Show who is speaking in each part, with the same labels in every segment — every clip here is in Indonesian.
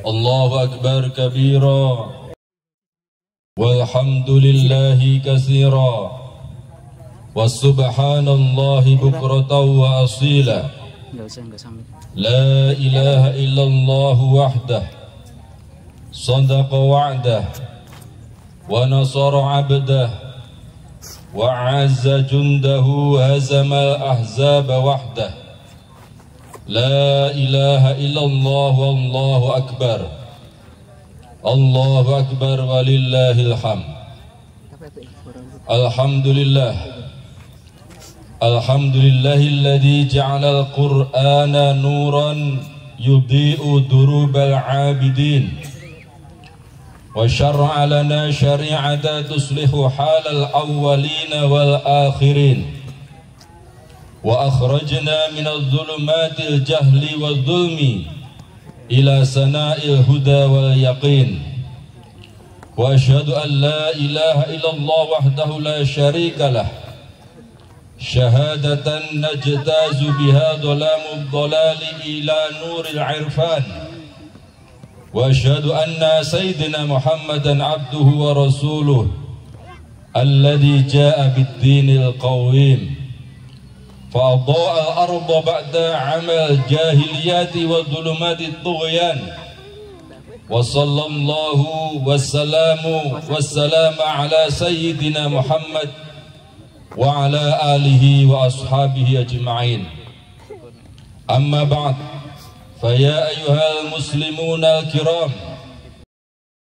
Speaker 1: الله أكبر كبيرا والحمد لله كثيرا وسبحان الله بكرة وأصيلا لا إله إلا الله وحده صدق وعده ونصر عبده وعز جنده وهزم الأحزاب وحده لا إله إلا الله والله أكبر الله أكبر ولله الحمد الحمد لله الحمد لله الذي جعل القرآن نورا يضيء دروب العابدين وشرع لنا شريعة تصلح حال الأولين والآخرين وأخرجنا من الظلمات الجهل والظلم إلى سناء الهدى واليقين وأشهد أن لا إله إلا الله وحده لا شريك له شهادة نجتاز بها ظلام الضلال إلى نور العرفان وأشهد أن سيدنا محمدا عبده ورسوله الذي جاء بالدين القويم فأضاء الأرض بعد عمى الجاهليات وظلمات الطغيان وصلى الله والسلام على سيدنا محمد وعلى آله وأصحابه أجمعين أما بعد فيا أيها المسلمون الكرام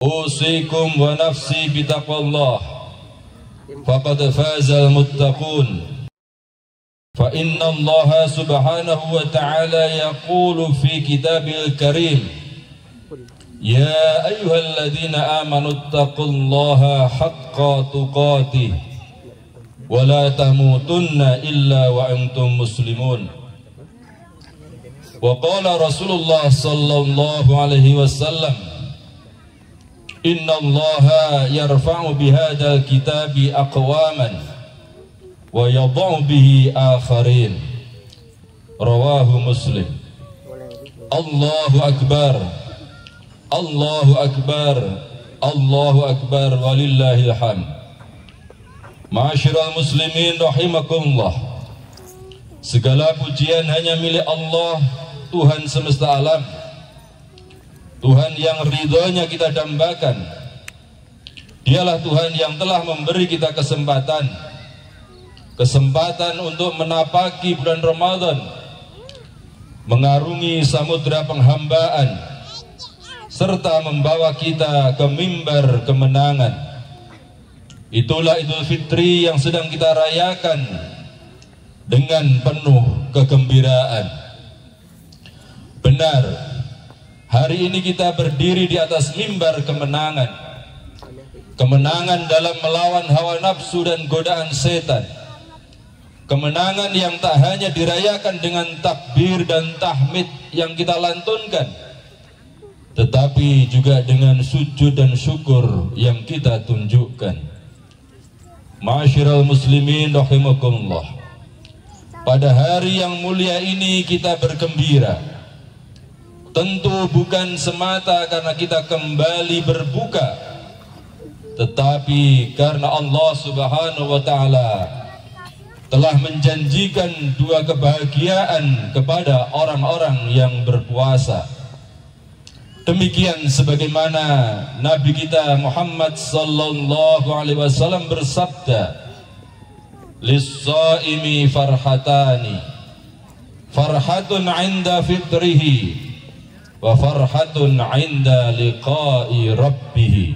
Speaker 1: أوصيكم ونفسي بتقوى الله فقد فاز المتقون فإن الله سبحانه وتعالى يقول في كتابه الكريم يا أيها الذين آمنوا اتقوا الله حق تقاته ولا تموتن إلا وأنتم مسلمون وقال رسول الله صلى الله عليه وسلم إن الله يرفع بهذا الكتاب أقواما ويضع به آخرين رواه مسلم الله أكبر الله أكبر الله أكبر ولله الحمد Ma'asyiral muslimin rahimakumullah. Segala pujian hanya milik Allah, Tuhan semesta alam, Tuhan yang ridhonya kita dambakan. Dialah Tuhan yang telah memberi kita kesempatan untuk menapaki bulan Ramadan, mengarungi samudra penghambaan, serta membawa kita ke mimbar kemenangan. Itulah Idul Fitri yang sedang kita rayakan dengan penuh kegembiraan. Benar, hari ini kita berdiri di atas mimbar kemenangan. Kemenangan dalam melawan hawa nafsu dan godaan setan. Kemenangan yang tak hanya dirayakan dengan takbir dan tahmid yang kita lantunkan, tetapi juga dengan sujud dan syukur yang kita tunjukkan. Ma'asyiral muslimin rahimakumullah. Pada hari yang mulia ini kita bergembira. Tentu bukan semata karena kita kembali berbuka, tetapi karena Allah Subhanahu wa ta'ala telah menjanjikan dua kebahagiaan kepada orang-orang yang berpuasa. Demikian sebagaimana Nabi kita Muhammad sallallahu alaihi wasallam bersabda, "Lis-shaimi farhatani, farhatun 'inda fitrihi wa farhatun 'inda liqa'i rabbih."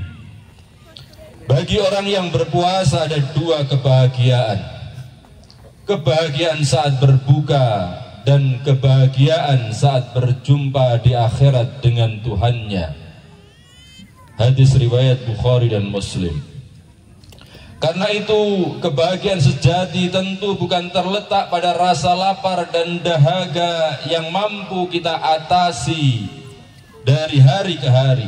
Speaker 1: Bagi orang yang berpuasa ada dua kebahagiaan. Kebahagiaan saat berbuka dan kebahagiaan saat berjumpa di akhirat dengan Tuhannya. Hadis riwayat Bukhari dan Muslim. Karena itu kebahagiaan sejati tentu bukan terletak pada rasa lapar dan dahaga yang mampu kita atasi dari hari ke hari.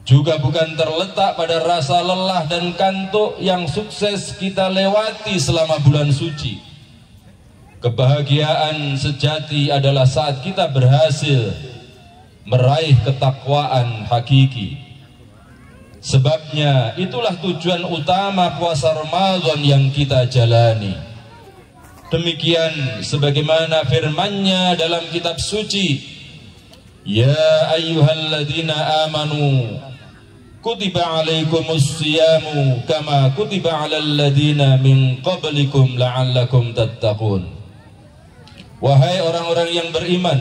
Speaker 1: Juga bukan terletak pada rasa lelah dan kantuk yang sukses kita lewati selama bulan suci. Kebahagiaan sejati adalah saat kita berhasil meraih ketakwaan hakiki. Sebabnya itulah tujuan utama puasa Ramadan yang kita jalani. Demikian sebagaimana firman-Nya dalam kitab suci, ya ayyuhalladzina amanu kutiba alaikumus siyamu kama kutiba alal ladzina min qablikum la'allakum tattaqun. Wahai orang-orang yang beriman,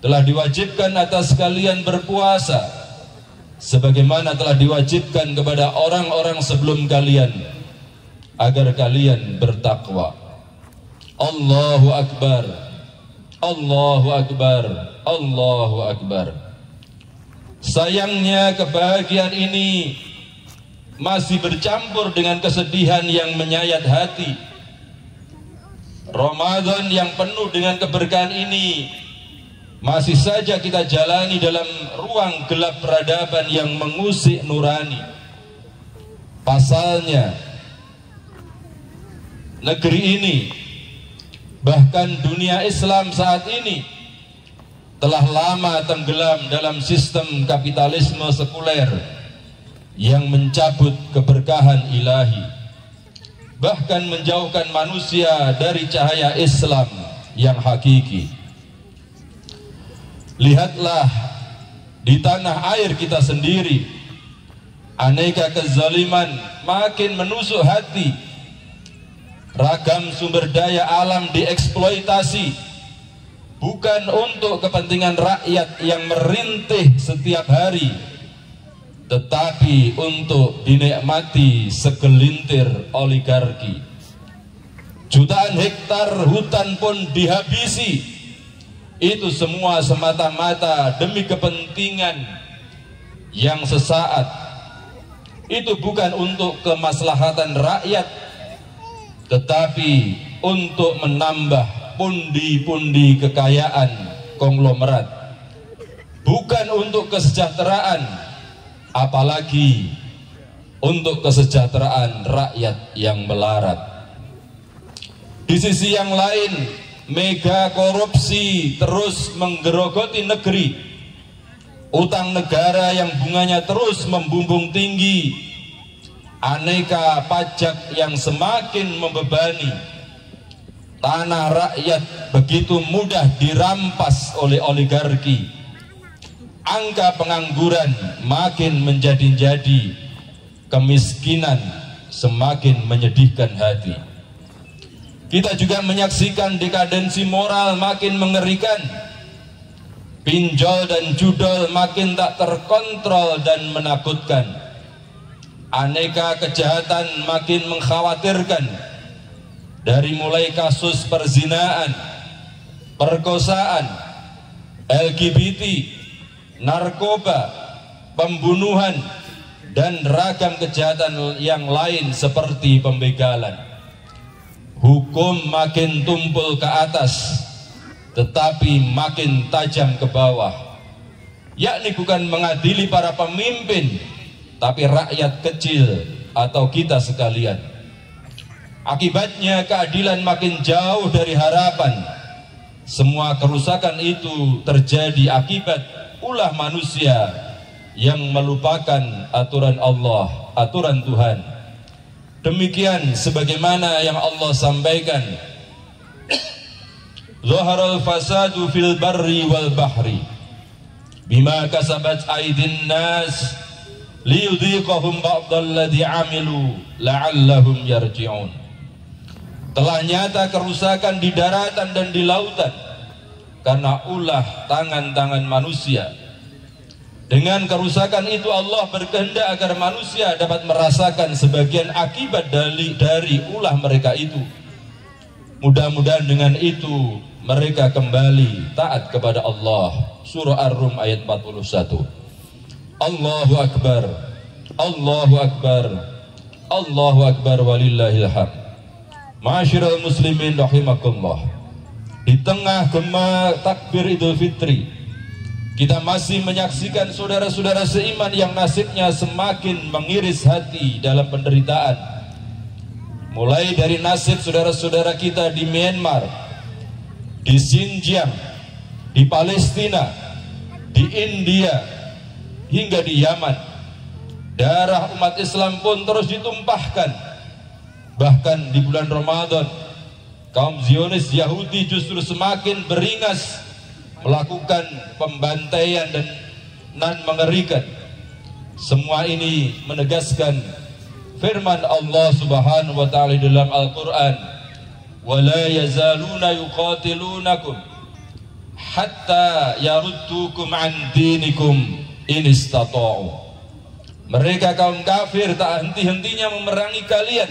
Speaker 1: telah diwajibkan atas kalian berpuasa sebagaimana telah diwajibkan kepada orang-orang sebelum kalian, agar kalian bertakwa. Allahu Akbar, Allahu Akbar, Allahu Akbar. Sayangnya kebahagiaan ini masih bercampur dengan kesedihan yang menyayat hati. Ramadan yang penuh dengan keberkahan ini masih saja kita jalani dalam ruang gelap peradaban yang mengusik nurani. Pasalnya, negeri ini, bahkan dunia Islam saat ini, telah lama tenggelam dalam sistem kapitalisme sekuler yang mencabut keberkahan ilahi, bahkan menjauhkan manusia dari cahaya Islam yang hakiki. Lihatlah di tanah air kita sendiri, aneka kezaliman makin menusuk hati. Ragam sumber daya alam dieksploitasi, bukan untuk kepentingan rakyat yang merintih setiap hari, tetapi untuk dinikmati segelintir oligarki. Jutaan hektar hutan pun dihabisi. Itu semua semata-mata demi kepentingan yang sesaat. Itu bukan untuk kemaslahatan rakyat, tetapi untuk menambah pundi-pundi kekayaan konglomerat, bukan untuk kesejahteraan, apalagi untuk kesejahteraan rakyat yang melarat. Di sisi yang lain, mega korupsi terus menggerogoti negeri. Utang negara yang bunganya terus membumbung tinggi, aneka pajak yang semakin membebani. Tanah rakyat begitu mudah dirampas oleh oligarki. Angka pengangguran makin menjadi-jadi, kemiskinan semakin menyedihkan hati. Kita juga menyaksikan dekadensi moral makin mengerikan. Pinjol dan judol makin tak terkontrol dan menakutkan. Aneka kejahatan makin mengkhawatirkan, dari mulai kasus perzinaan, perkosaan, LGBT, narkoba, pembunuhan, dan ragam kejahatan yang lain seperti pembegalan. Hukum makin tumpul ke atas, tetapi makin tajam ke bawah, yakni bukan mengadili para pemimpin, tapi rakyat kecil atau kita sekalian. Akibatnya keadilan makin jauh dari harapan. Semua kerusakan itu terjadi akibat ulah manusia yang melupakan aturan Allah, aturan Tuhan. Demikian sebagaimana yang Allah sampaikan, Zaharal fasadu fil barri wal bahri bima kasabat aydin nas liyudhiqahum ba'dalladzi amilu la'allahum yarji'un. Telah nyata kerusakan di daratan dan di lautan karena ulah tangan-tangan manusia. Dengan kerusakan itu Allah berkehendak agar manusia dapat merasakan sebagian akibat dari ulah mereka itu. Mudah-mudahan dengan itu mereka kembali taat kepada Allah. Surah Ar-Rum ayat 41. Allahu Akbar, Allahu Akbar, Allahu Akbar walillahil hamd. Ma'asyiral muslimin rahimakumullah. Di tengah gema takbir Idul Fitri, kita masih menyaksikan saudara-saudara seiman yang nasibnya semakin mengiris hati dalam penderitaan. Mulai dari nasib saudara-saudara kita di Myanmar, di Xinjiang, di Palestina, di India hingga di Yaman. Darah umat Islam pun terus ditumpahkan. Bahkan di bulan Ramadan, kaum Zionis Yahudi justru semakin beringas melakukan pembantaian dan mengerikan. Semua ini menegaskan firman Allah Subhanahu wa taala dalam Al-Qur'an, "Wa la yazaluna yuqatilunakum hatta yaruddukum an dinikum in istata'u." Mereka kaum kafir tak henti-hentinya memerangi kalian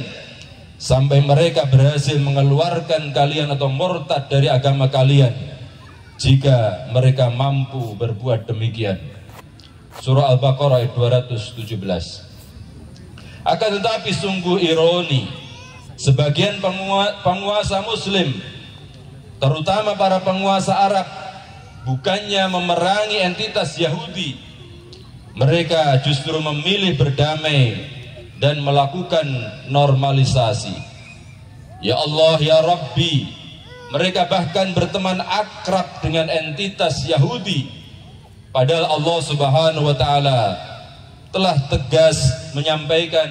Speaker 1: sampai mereka berhasil mengeluarkan kalian atau murtad dari agama kalian, jika mereka mampu berbuat demikian. Surah Al-Baqarah ayat 217. Akan tetapi sungguh ironi, sebagian penguasa muslim, terutama para penguasa Arab, bukannya memerangi entitas Yahudi, mereka justru memilih berdamai dan melakukan normalisasi. Ya Allah, ya Rabbi, mereka bahkan berteman akrab dengan entitas Yahudi, padahal Allah Subhanahu wa taala telah tegas menyampaikan,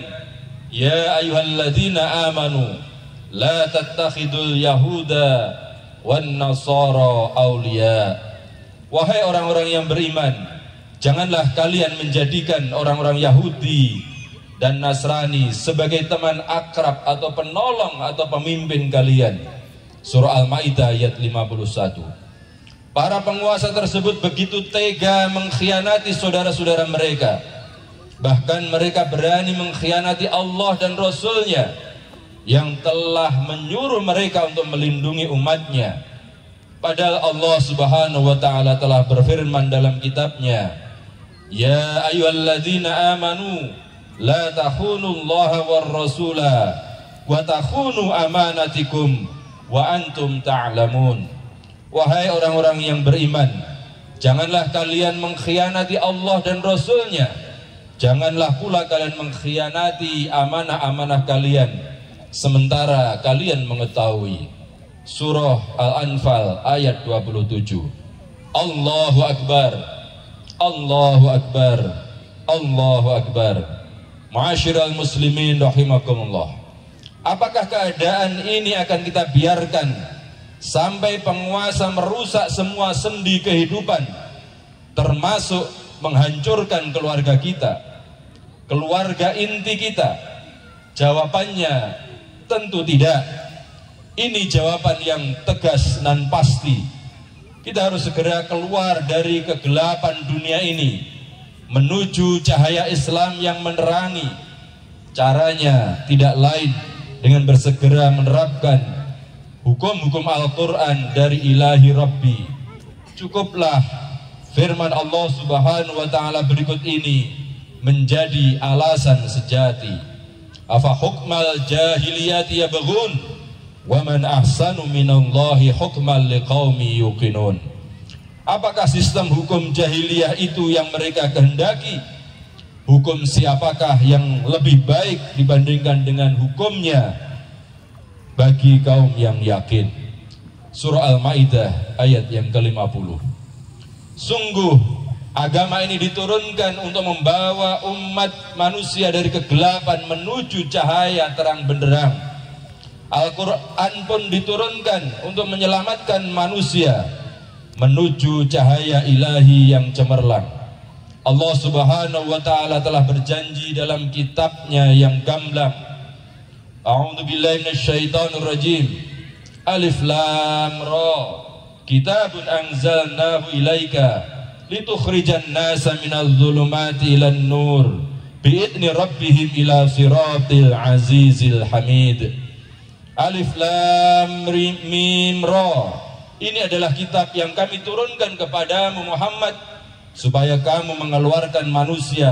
Speaker 1: ya ayyuhalladzina amanu la tattakhidul yahuda wan nasara awliya. Wahai orang-orang yang beriman, janganlah kalian menjadikan orang-orang Yahudi dan Nasrani sebagai teman akrab atau penolong atau pemimpin kalian. Surah Al-Maidah ayat 51. Para penguasa tersebut begitu tega mengkhianati saudara-saudara mereka. Bahkan mereka berani mengkhianati Allah dan Rasul-Nya yang telah menyuruh mereka untuk melindungi umatnya. Padahal Allah Subhanahu wa taala telah berfirman dalam kitabnya, ya ayyuhalladzina amanu la takhunullaha war rasula wa takhunu amanatikum wa antum ta'lamun. Wahai orang-orang yang beriman, janganlah kalian mengkhianati Allah dan Rasul-Nya. Janganlah pula kalian mengkhianati amanah-amanah kalian sementara kalian mengetahui. Surah Al-Anfal ayat 27. Allahu Akbar, Allahu Akbar, Allahu Akbar. Ma'asyiral muslimin rahimakumullah. Apakah keadaan ini akan kita biarkan sampai penguasa merusak semua sendi kehidupan, termasuk menghancurkan keluarga kita, keluarga inti kita? Jawabannya tentu tidak. Ini jawaban yang tegas dan pasti. Kita harus segera keluar dari kegelapan dunia ini menuju cahaya Islam yang menerangi. Caranya tidak lain dengan bersegera menerapkan hukum-hukum Al-Quran dari ilahi Rabbi. Cukuplah firman Allah Subhanahu wa ta'ala berikut ini menjadi alasan sejati. Afa hukmal jahiliyati yabghun wa man ahsanu minallahi hukman liqaumi yuqinun. Apakah sistem hukum jahiliyah itu yang mereka kehendaki? Hukum siapakah yang lebih baik dibandingkan dengan hukumnya bagi kaum yang yakin? Surah Al-Maidah ayat yang ke-50. Sungguh agama ini diturunkan untuk membawa umat manusia dari kegelapan menuju cahaya terang benderang. Al-Quran pun diturunkan untuk menyelamatkan manusia menuju cahaya ilahi yang cemerlang. Allah Subhanahu wa ta'ala telah berjanji dalam kitabnya yang gamblang, A'udzu billahi minasyaitonir rajim. Alif lam ra. Kitabun anzalnahu ilaika litukhrijan nasa minadh dhulumati ilan nur bi'idni rabbihim ila siratil azizil hamid. Alif lam mim ra. Ini adalah kitab yang kami turunkan kepadamu Muhammad supaya kamu mengeluarkan manusia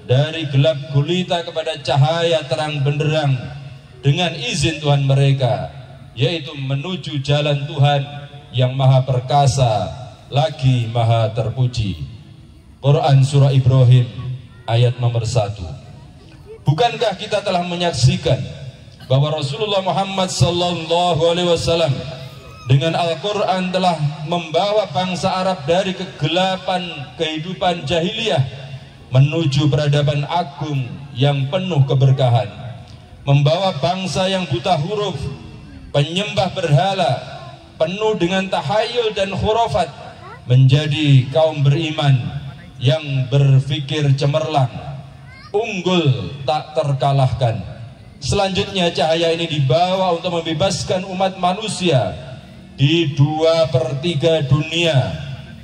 Speaker 1: dari gelap gulita kepada cahaya terang benderang dengan izin Tuhan mereka, yaitu menuju jalan Tuhan yang maha perkasa lagi maha terpuji. Quran surah Ibrahim ayat nomor 1. Bukankah kita telah menyaksikan bahwa Rasulullah Muhammad sallallahu alaihi wasallam dengan Al-Quran telah membawa bangsa Arab dari kegelapan kehidupan jahiliyah menuju peradaban agung yang penuh keberkahan, membawa bangsa yang buta huruf, penyembah berhala, penuh dengan tahayul dan khurafat, menjadi kaum beriman yang berpikir cemerlang, unggul tak terkalahkan. Selanjutnya cahaya ini dibawa untuk membebaskan umat manusia di 2/3 dunia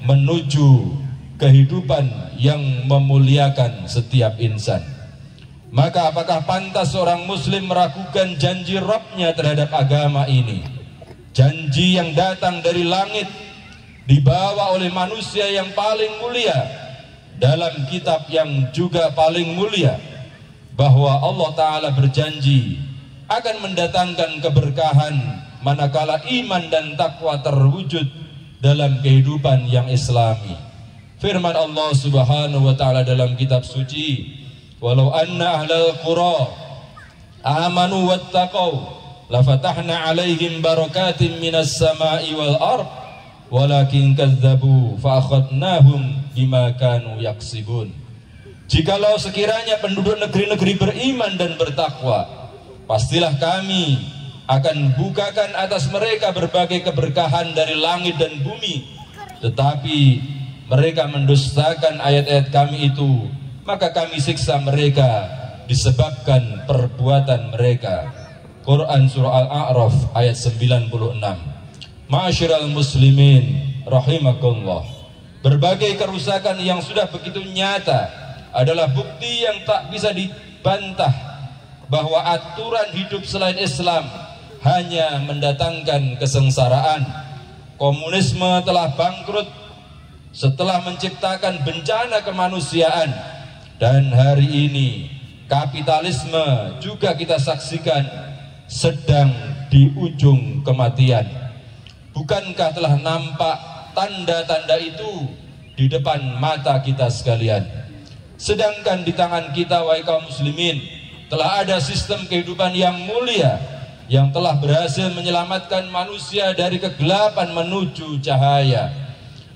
Speaker 1: menuju kehidupan yang memuliakan setiap insan. Maka apakah pantas seorang muslim meragukan janji Rabb-nya terhadap agama ini? Janji yang datang dari langit, dibawa oleh manusia yang paling mulia dalam kitab yang juga paling mulia, bahwa Allah Ta'ala berjanji akan mendatangkan keberkahan manakala iman dan takwa terwujud dalam kehidupan yang islami. Firman Allah Subhanahu wa Ta'ala dalam kitab suci, walau anna ahlal qura amanu wattaqau lafatahna alaihim barakatim minas sama'i wal ard walakin kadzabu fa akhadnahum bima kanu yaksibun. Jikalau sekiranya penduduk negeri-negeri beriman dan bertakwa, pastilah kami akan bukakan atas mereka berbagai keberkahan dari langit dan bumi. Tetapi mereka mendustakan ayat-ayat kami itu, maka kami siksa mereka disebabkan perbuatan mereka. Quran Surah Al-A'raf ayat 96. Ma'asyiral muslimin rahimakumullah, berbagai kerusakan yang sudah begitu nyata adalah bukti yang tak bisa dibantah bahwa aturan hidup selain Islam hanya mendatangkan kesengsaraan. Komunisme telah bangkrut setelah menciptakan bencana kemanusiaan, dan hari ini kapitalisme juga kita saksikan sedang di ujung kematian. Bukankah telah nampak tanda-tanda itu di depan mata kita sekalian? Sedangkan di tangan kita, wahai kaum muslimin, telah ada sistem kehidupan yang mulia yang telah berhasil menyelamatkan manusia dari kegelapan menuju cahaya.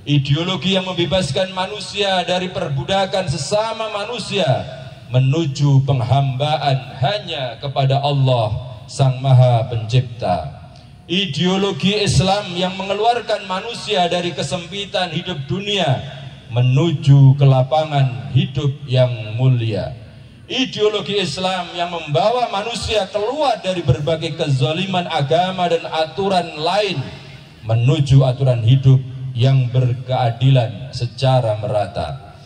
Speaker 1: Ideologi yang membebaskan manusia dari perbudakan sesama manusia menuju penghambaan hanya kepada Allah Sang Maha Pencipta. Ideologi Islam yang mengeluarkan manusia dari kesempitan hidup dunia menuju kelapangan hidup yang mulia. Ideologi Islam yang membawa manusia keluar dari berbagai kezaliman agama dan aturan lain menuju aturan hidup yang berkeadilan secara merata.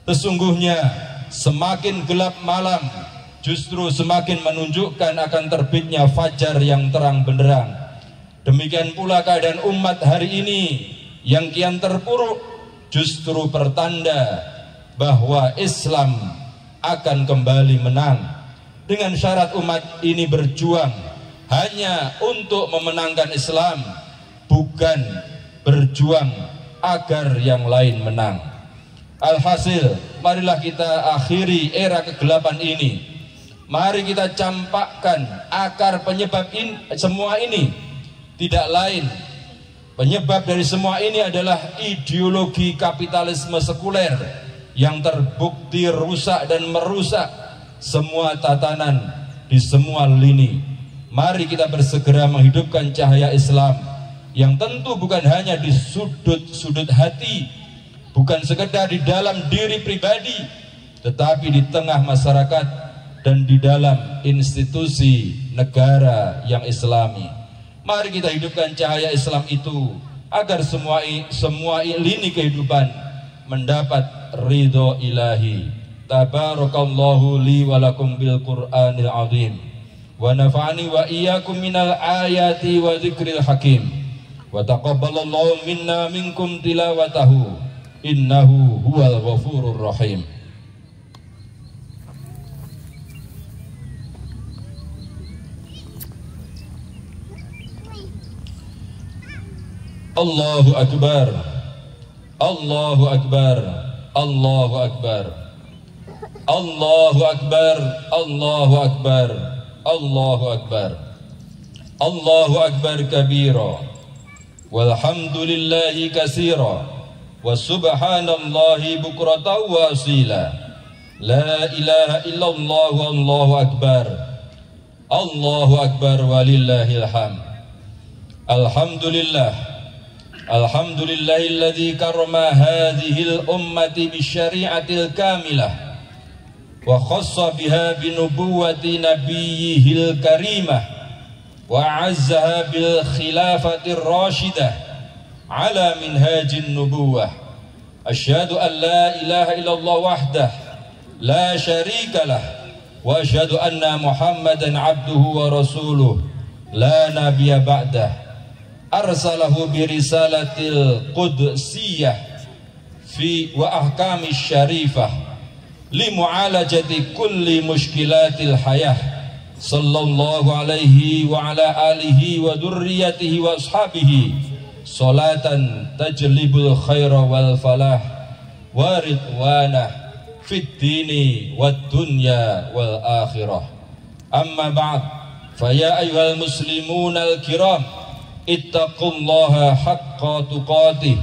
Speaker 1: Sesungguhnya semakin gelap malam justru semakin menunjukkan akan terbitnya fajar yang terang benderang. Demikian pula keadaan umat hari ini yang kian terpuruk justru pertanda bahwa Islam akan kembali menang, dengan syarat umat ini berjuang hanya untuk memenangkan Islam, bukan berjuang agar yang lain menang. Alhasil, marilah kita akhiri era kegelapan ini. Mari kita campakkan akar penyebab semua ini. Tidak lain, penyebab dari semua ini adalah ideologi kapitalisme sekuler yang terbukti rusak dan merusak semua tatanan di semua lini. Mari kita bersegera menghidupkan cahaya Islam yang tentu bukan hanya di sudut-sudut hati, bukan sekedar di dalam diri pribadi, tetapi di tengah masyarakat dan di dalam institusi negara yang Islami. Mari kita hidupkan cahaya Islam itu agar semua lini kehidupan mendapat ridho ilahi. Tabarakallahu li walakum bil Qur'anil azim wa nafa'ani wa iyyakum minal ayati wa dzikril hakim wa taqabbalallahu minna minkum tilawatahu innahu huwal ghafurur rahim. Allahu Akbar, Allahu Akbar, Allahu Akbar, Allahu Akbar, Allahu Akbar, Allahu Akbar, Allahu Akbar kabira, walhamdulillahi katsira wa subhanallahi bukratan wa asila. La ilaha illallah wallahu akbar. Allahu akbar walillahil hamd. Alhamdulillah. Alhamdulillahilladzi karrama hadhil ummati bisyari'atil kamilah wa khassa biha binubuwwati nabiyyihil karimah wa a'azzaha bil khilafatir rasyidah ala minhajin nubuwah. Asyhadu an la ilaha illallah wahdah la syarikalah wa asyhadu anna Muhammadan abduhu wa rasuluh la nabiyya ba'dah arsalahu bi risalatil qudsiyah fi wa ahkamis syarifah li mu'alajati kulli mushkilatil hayah sallallahu alaihi wa ala alihi wa dzurriyyatihi wa ashabihi salatan tajlibul khaira wal falah wa ridwanah fid dini wad dunya wal akhirah. Amma ba'd, fa ya ayyuhal muslimunal kiram ittaqullaha haqqa tuqatih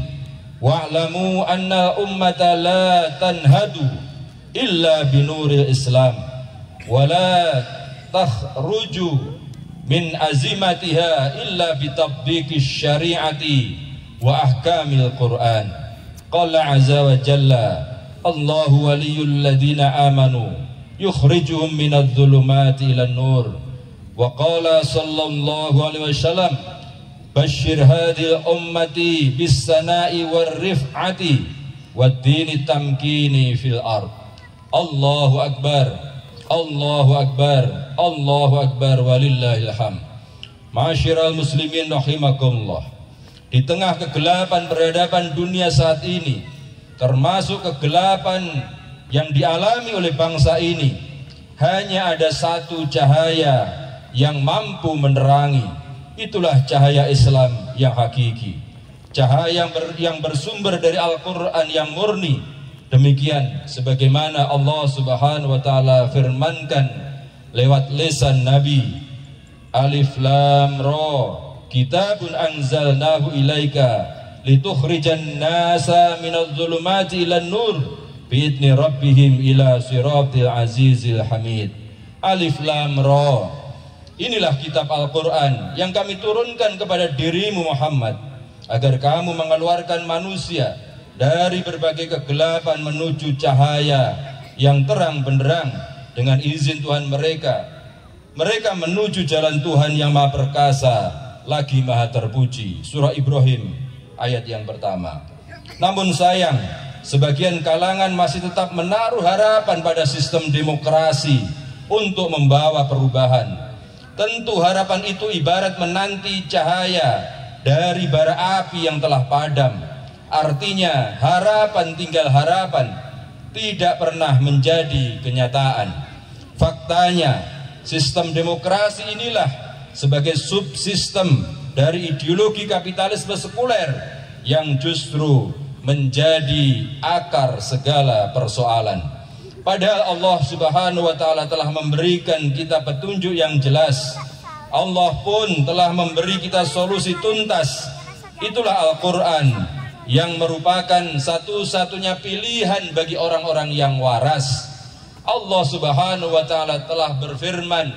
Speaker 1: wa'lamu anna ummata la tanhadu illa binuril islam wa la takhruju min azimatiha illa bitabdiqis syari'ati wa ahkamil Qur'an. Qala azza wa jalla Allahu waliyul ladina amanu yukhrijuhum minadh dhulumati ilan nur. Wa qala sallallahu alaihi wasallam Bashir hadil ummati bis sana'i war rif'ati wad dini tamkini fil ard. Allahu akbar, Allahu akbar, Allahu akbar walillahil hamd. Ma'asyiral muslimin rahimakumullah. Di tengah kegelapan peradaban dunia saat ini, termasuk kegelapan yang dialami oleh bangsa ini, hanya ada satu cahaya yang mampu menerangi. Itulah cahaya Islam yang hakiki, cahaya yang bersumber dari Al-Quran yang murni. Demikian sebagaimana Allah subhanahu wa ta'ala firmankan lewat lisan Nabi, Alif Lam Ra, kitabun anzalnahu ilaika litukhrijan nasa minadh dhulumati ilan nur biidni rabbihim ila siratil azizil hamid. Alif Lam Ra, inilah kitab Al-Quran yang kami turunkan kepada dirimu Muhammad, agar kamu mengeluarkan manusia dari berbagai kegelapan menuju cahaya yang terang benderang dengan izin Tuhan mereka. Mereka menuju jalan Tuhan yang maha perkasa lagi maha terpuji. Surah Ibrahim ayat yang pertama. Namun sayang, sebagian kalangan masih tetap menaruh harapan pada sistem demokrasi untuk membawa perubahan. Tentu harapan itu ibarat menanti cahaya dari bara api yang telah padam. Artinya harapan tinggal harapan, tidak pernah menjadi kenyataan. Faktanya sistem demokrasi inilah sebagai subsistem dari ideologi kapitalisme sekuler yang justru menjadi akar segala persoalan. Padahal Allah subhanahu wa ta'ala telah memberikan kita petunjuk yang jelas. Allah pun telah memberi kita solusi tuntas. Itulah Al-Quran yang merupakan satu-satunya pilihan bagi orang-orang yang waras. Allah subhanahu wa ta'ala telah berfirman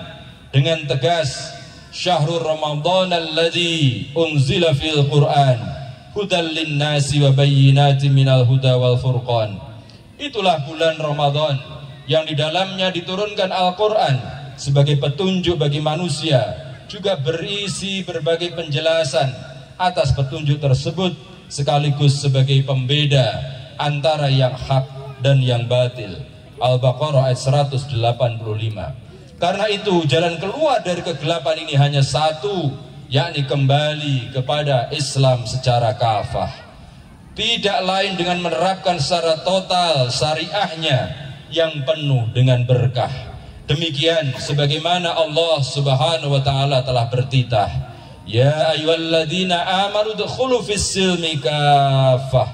Speaker 1: dengan tegas, Syahrul Ramadan alladzi unzila fil Qur'an hudal linnasi wa bayyinatin minal huda wal furqan. Itulah bulan Ramadan yang di dalamnya diturunkan Al-Quran sebagai petunjuk bagi manusia, juga berisi berbagai penjelasan atas petunjuk tersebut, sekaligus sebagai pembeda antara yang hak dan yang batil. Al-Baqarah ayat 185. Karena itu jalan keluar dari kegelapan ini hanya satu, yakni kembali kepada Islam secara kafah. Tidak lain dengan menerapkan secara total syariahnya yang penuh dengan berkah. Demikian sebagaimana Allah subhanahu wa ta'ala telah bertitah, Ya ayyuhalladzina amanu dukhulu fis silmi kaffah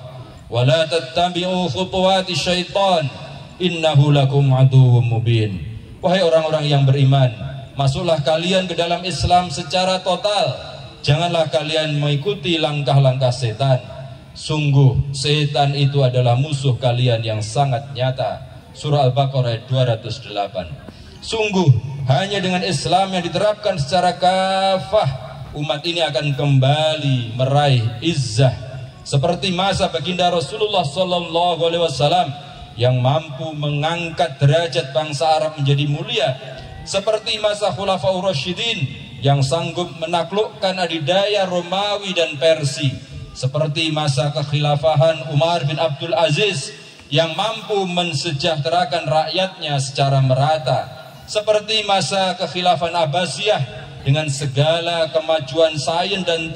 Speaker 1: wa la tattabi'u khutuwati syaitan innahu lakum aduwwum mubin. Wahai orang-orang yang beriman, masuklah kalian ke dalam Islam secara total janganlah kalian mengikuti langkah-langkah setan. Sungguh setan itu adalah musuh kalian yang sangat nyata. Surah Al-Baqarah ayat 208. Sungguh hanya dengan Islam yang diterapkan secara kafah, umat ini akan kembali meraih izzah seperti masa baginda Rasulullah sallallahu alaihi wasallam yang mampu mengangkat derajat bangsa Arab menjadi mulia, seperti masa Khulafaur Rasyidin yang sanggup menaklukkan adidaya Romawi dan Persia, seperti masa kekhilafahan Umar bin Abdul Aziz yang mampu mensejahterakan rakyatnya secara merata, seperti masa kekhilafan Abbasiyah dengan segala kemajuan sains dan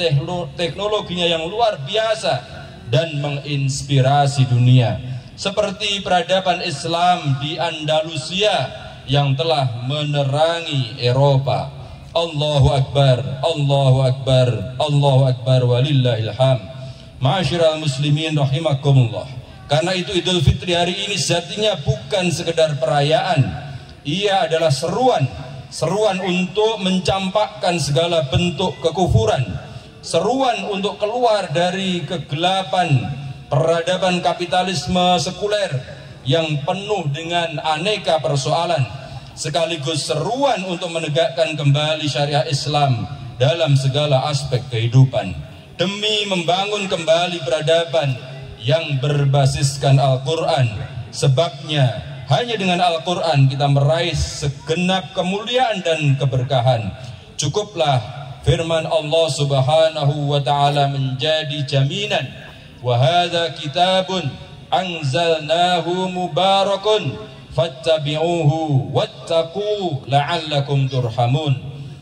Speaker 1: teknologinya yang luar biasa dan menginspirasi dunia, seperti peradaban Islam di Andalusia yang telah menerangi Eropa. Allahu Akbar, Allahu Akbar, Allahu Akbar, walillahil hamd. Ma'asyiral muslimin rahimakumullah. Karena itu Idul Fitri hari ini sejatinya bukan sekedar perayaan. Ia adalah seruan untuk mencampakkan segala bentuk kekufuran, seruan untuk keluar dari kegelapan peradaban kapitalisme sekuler yang penuh dengan aneka persoalan, sekaligus seruan untuk menegakkan kembali syariah Islam dalam segala aspek kehidupan, demi membangun kembali peradaban yang berbasiskan Al-Quran. Sebabnya hanya dengan Al-Quran kita meraih segenap kemuliaan dan keberkahan. Cukuplah firman Allah Subhanahu wa ta'ala menjadi jaminan. Wa hadza kitabun anzalnahu mubarakun fattabi'uhu wattaqu la'allakum turhamun.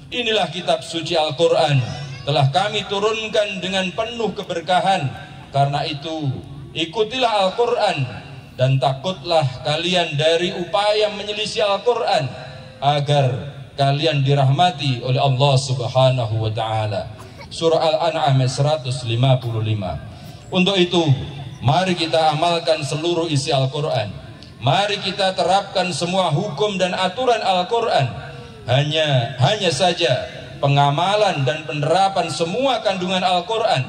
Speaker 1: Inilah kitab suci Al-Quran, telah kami turunkan dengan penuh keberkahan. Karena itu ikutilah Al-Quran dan takutlah kalian dari upaya menyelisih Al-Quran, agar kalian dirahmati oleh Allah Subhanahu wa ta'ala. Surah Al-An'am 155. Untuk itu mari kita amalkan seluruh isi Al-Quran. Mari kita terapkan semua hukum dan aturan Al-Quran. Hanya saja pengamalan dan penerapan semua kandungan Al-Quran,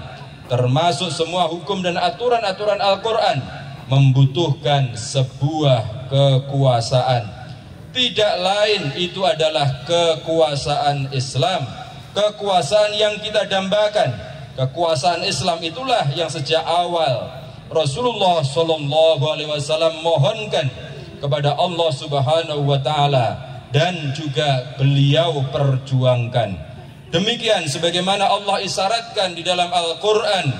Speaker 1: termasuk semua hukum dan aturan-aturan Al-Quran, membutuhkan sebuah kekuasaan. Tidak lain itu adalah kekuasaan Islam, kekuasaan yang kita dambakan. Kekuasaan Islam itulah yang sejak awal Rasulullah Shallallahu Alaihi Wasallam mohonkan kepada Allah Subhanahu Wa Taala dan juga beliau perjuangkan. Demikian sebagaimana Allah isyaratkan di dalam Al-Quran,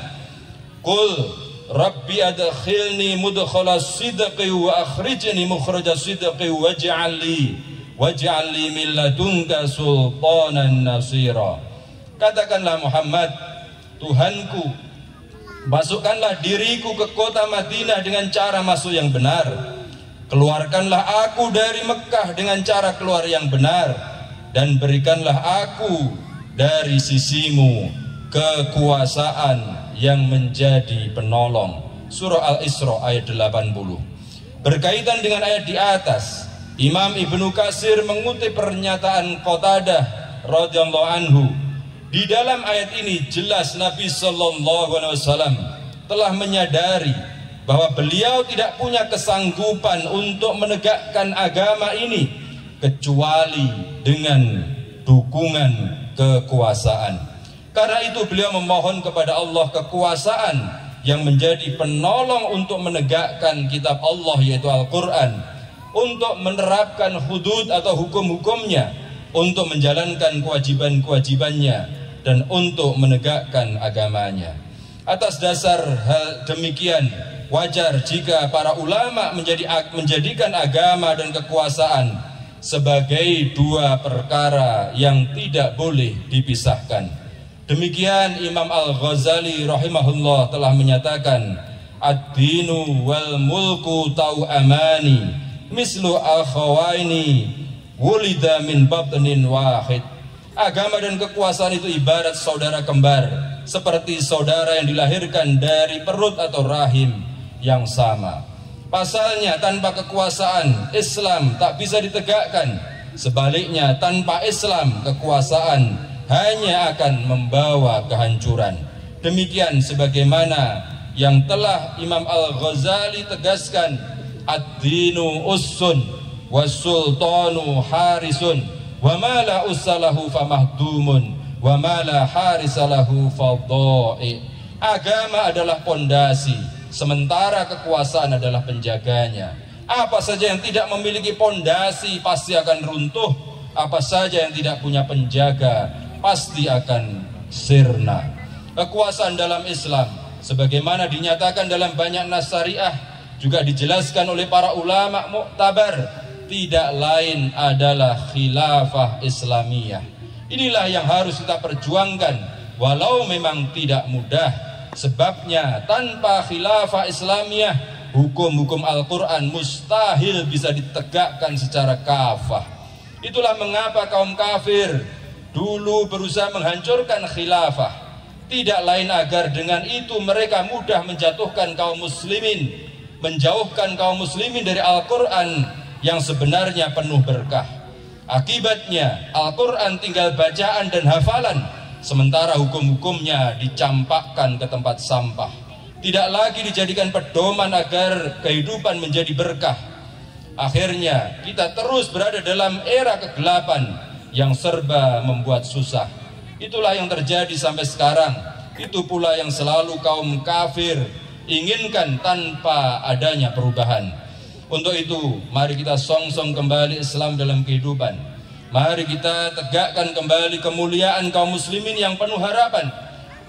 Speaker 1: Qul Rabbi adkhilni mudkhala sidqi wa akhrijni mukhraja sidqi waj'al li min ladunka sultanan nasira. Katakanlah Muhammad, Tuhanku, masukkanlah diriku ke kota Madinah dengan cara masuk yang benar. Keluarkanlah aku dari Mekah dengan cara keluar yang benar, dan berikanlah aku dari sisimu kekuasaan yang menjadi penolong. Surah Al-Isra ayat 80. Berkaitan dengan ayat di atas, Imam Ibnu Katsir mengutip pernyataan Qatadah radhiyallahu anhu. Di dalam ayat ini jelas Nabi sallallahu alaihi wasallam telah menyadari bahwa beliau tidak punya kesanggupan untuk menegakkan agama ini kecuali dengan dukungan kekuasaan. Karena itu beliau memohon kepada Allah kekuasaan yang menjadi penolong untuk menegakkan kitab Allah yaitu Al-Quran, untuk menerapkan hudud atau hukum-hukumnya, untuk menjalankan kewajiban-kewajibannya, dan untuk menegakkan agamanya. Atas dasar hal demikian, wajar jika para ulama menjadikan agama dan kekuasaan sebagai dua perkara yang tidak boleh dipisahkan. Demikian Imam Al-Ghazali rahimahullah telah menyatakan, ad-dinu wal mulku tau'amani mislu akhawaini wulida min batnin wahid. Agama dan kekuasaan itu ibarat saudara kembar, seperti saudara yang dilahirkan dari perut atau rahim yang sama. Pasalnya tanpa kekuasaan Islam tak bisa ditegakkan. Sebaliknya tanpa Islam kekuasaan hanya akan membawa kehancuran. Demikian sebagaimana yang telah Imam Al-Ghazali tegaskan, ad-dinu ussun was-sultanu harisun wa ma la ussalahu famahdumun wa ma la harisalahu fadha'i. Agama adalah pondasi, sementara kekuasaan adalah penjaganya. Apa saja yang tidak memiliki pondasi pasti akan runtuh. Apa saja yang tidak punya penjaga pasti akan sirna. Kekuasaan dalam Islam sebagaimana dinyatakan dalam banyak nas syariah, juga dijelaskan oleh para ulama muktabar, tidak lain adalah khilafah Islamiyah. Inilah yang harus kita perjuangkan, walau memang tidak mudah. Sebabnya tanpa khilafah Islamiyah, hukum-hukum Al-Quran mustahil bisa ditegakkan secara kafah. Itulah mengapa kaum kafir dulu berusaha menghancurkan khilafah. Tidak lain agar dengan itu mereka mudah menjatuhkan kaum muslimin, menjauhkan kaum muslimin dari Al-Quran yang sebenarnya penuh berkah. Akibatnya Al-Quran tinggal bacaan dan hafalan, sementara hukum-hukumnya dicampakkan ke tempat sampah. Tidak lagi dijadikan pedoman agar kehidupan menjadi berkah. Akhirnya kita terus berada dalam era kegelapan yang serba membuat susah. Itulah yang terjadi sampai sekarang. Itu pula yang selalu kaum kafir inginkan tanpa adanya perubahan. Untuk itu mari kita songsong kembali Islam dalam kehidupan. Mari kita tegakkan kembali kemuliaan kaum muslimin yang penuh harapan.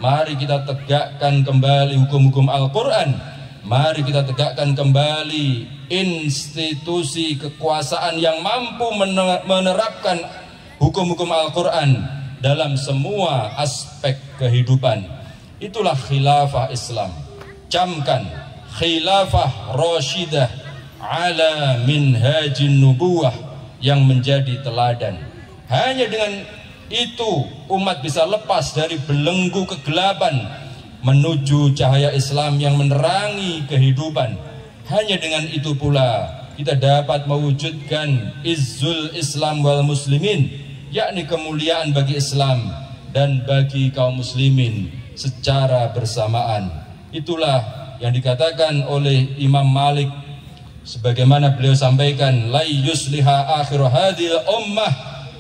Speaker 1: Mari kita tegakkan kembali hukum-hukum Al-Quran. Mari kita tegakkan kembali institusi kekuasaan yang mampu menerapkan hukum-hukum Al-Quran dalam semua aspek kehidupan. Itulah khilafah Islam. Camkan khilafah Rashidah ala minhajin nubuwah yang menjadi teladan. Hanya dengan itu umat bisa lepas dari belenggu kegelapan menuju cahaya Islam yang menerangi kehidupan. Hanya dengan itu pula kita dapat mewujudkan izzul Islam wal muslimin, yakni kemuliaan bagi Islam dan bagi kaum muslimin secara bersamaan. Itulah yang dikatakan oleh Imam Malik, sebagaimana beliau sampaikan, la yusliha akhir hadhil ummah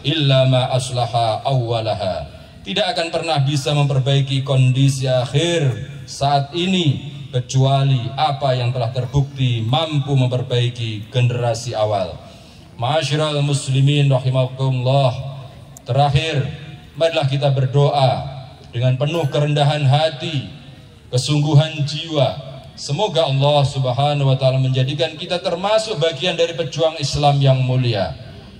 Speaker 1: illa ma aslaha awwalaha. Tidak akan pernah bisa memperbaiki kondisi akhir saat ini kecuali apa yang telah terbukti mampu memperbaiki generasi awal. Ma'asyiral muslimin rahimakumullah. Terakhir, marilah kita berdoa dengan penuh kerendahan hati, kesungguhan jiwa. Semoga Allah Subhanahu wa taala menjadikan kita termasuk bagian dari pejuang Islam yang mulia,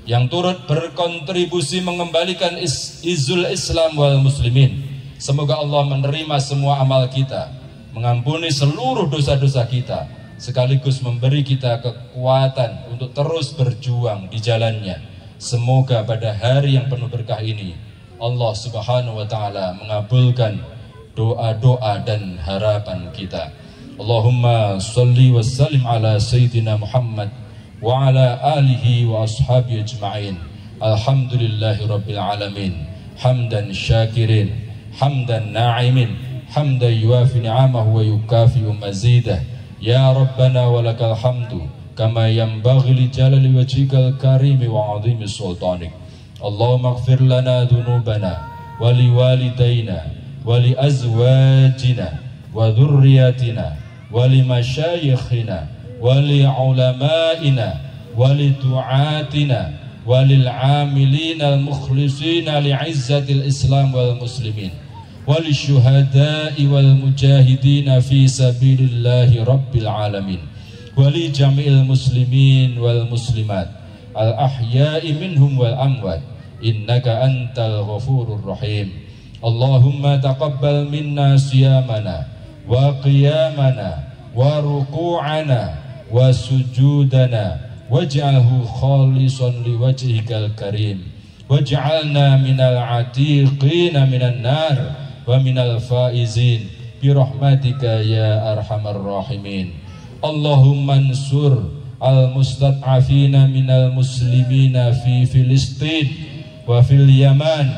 Speaker 1: yang turut berkontribusi mengembalikan izul Islam wal muslimin. Semoga Allah menerima semua amal kita, mengampuni seluruh dosa-dosa kita, sekaligus memberi kita kekuatan untuk terus berjuang di jalannya. Semoga pada hari yang penuh berkah ini Allah Subhanahu wa taala mengabulkan doa-doa dan harapan kita. Allahumma salli wa sallim ala sayyidina Muhammad wa ala alihi wa ashabihi ajma'in. Alhamdulillahi rabbil alamin. Hamdan syakirin, hamdan na'imin, hamdan yuafi ni'amahu wa yukafi'u mazidah. Ya Rabbana walakal hamdu kama yanbaghi li jalali wajhikal karimi wa 'azimi sultanik. Allahumma ighfir lana dhunubana wa liwalidayna wa li azwajina wa dhurriyyatina wa li masyayikhina wa li ulama'ina wa li du'atina wa lil 'amilina al mukhlisina li 'izzatil Islam wal muslimin wa li syuhada'i wal mujahidina fi sabilillahi rabbil alamin wa li jami'il muslimin wal muslimat al ahya'i minhum wal amwat innaka antal ghafurur rahim. Allahumma taqabbal minna siyamana wa qiyamana wa ruku'ana wa sujudana waj'alhu khalisan liwajhikal karim waj'alna minal atiqina minan nar wa minal faizin birahmatika ya arhamar rahimin. Allahumma ansur al-mustad'afina minal muslimina fi Filistin wa fil Yaman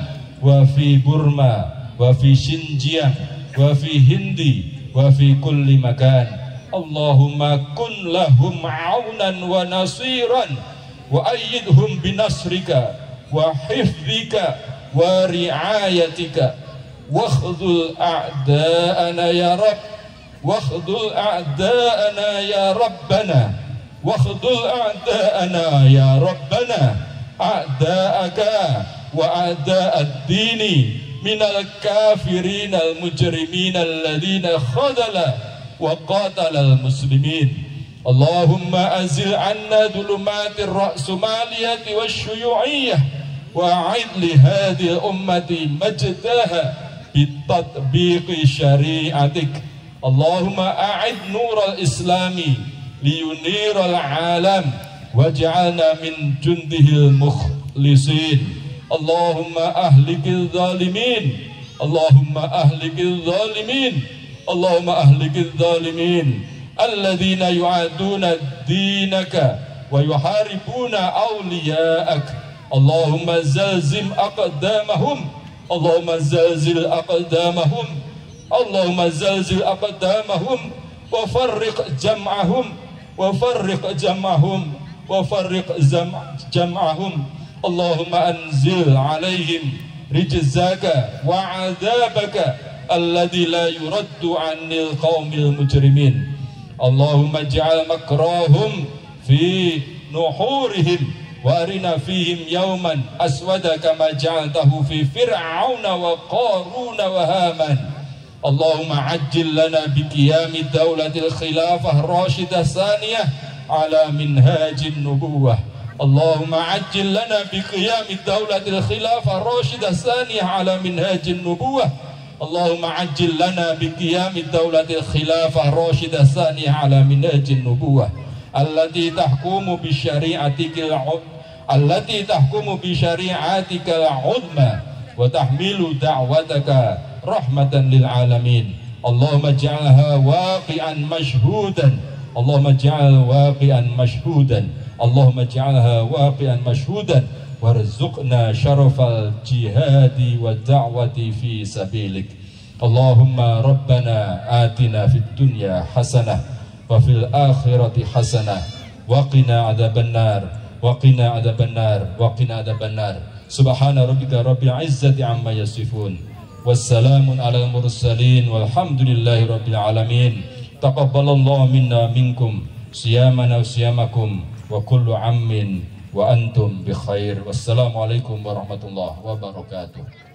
Speaker 1: wa fi Burma wa fi Xinjiang wa fi Hindi wa fi kulli makan. Allahumma kun lahum aunan wa nasiran wa ayyidhum binasrika wa hifdhika wa riayatika wakhdhul a'da'ana ya Rabb wakhdhul a'da'ana ya Rabbana wakhdhul a'da'ana ya Rabbana a'da'aka wa a'da'ad-dini minal kafirin al-mujrimin alladhina khadala wa qatalal muslimin. Allahumma azil anna dhulumatir ra'sumaliyati wasyuyu'iyyah wa a'id li hadhihi ummati majdaha bitatbiqi syari'atik. Allahumma a'id nural islami liyuniral alam waj'alna min jundihil mukhlisin. Allahumma ahlikil zalimin Allahumma ahlikil zalimin Allahumma ahlikil zalimin alladhina yu'aduna dinaka wa yuharibuna awliya'ak. Allahumma zalzim aqdamahum Allahumma zalzil aqdamahum Allahumma zalzil aqdamahum wa farriq jam'ahum wa farriq jam'ahum wa farriq jam'ahum. Allahumma anzil alaihim rijzaka wa 'adabaka alladhi la yuraddu 'anil qaumil mujrimin. Allahumma ij'al makrahum fi nuhurihim wa arina fihim yawman aswada kama ja'altahu fi fir'auna wa qaruna wa haman. Allahumma ajjil lana bi qiyami dawlatil khilafah rashidah saniyah ala minhajin nubuwah. Allahumma ajjil lana bi qiyami dawlatil khilafah rashidah saniyah ala minhajin nubuwah. Allahumma ajil lana bi qiyami dawlatil khilafah rashidah saniyah ala minhajin nubuwah allati tahkumu bi syari'atikal uzma wa tahmilu da'wataka rahmatan lil alamin. Allahumma ij'alha waqi'an mashhudan Allahumma ij'al waqi'an mashhudan Allahumma ij'alha waqi'an mashhudan warzuqna syarafal jihadi wa da'wati fi sabilik. Allahumma rabbana atina fid dunya hasanah wa fil akhirati hasanah wa qina adzabannar wa qina adzabannar wa qina adzabannar. Subhana rabbika rabbil izzati amma yasifun wassalamun alal mursalin walhamdulillahi rabbil alamin. Taqabbalallahu minna minkum siyamana wa siyamakum wa kullu ammin wa antum bi khair. Wassalamualaikum warahmatullahi wabarakatuh.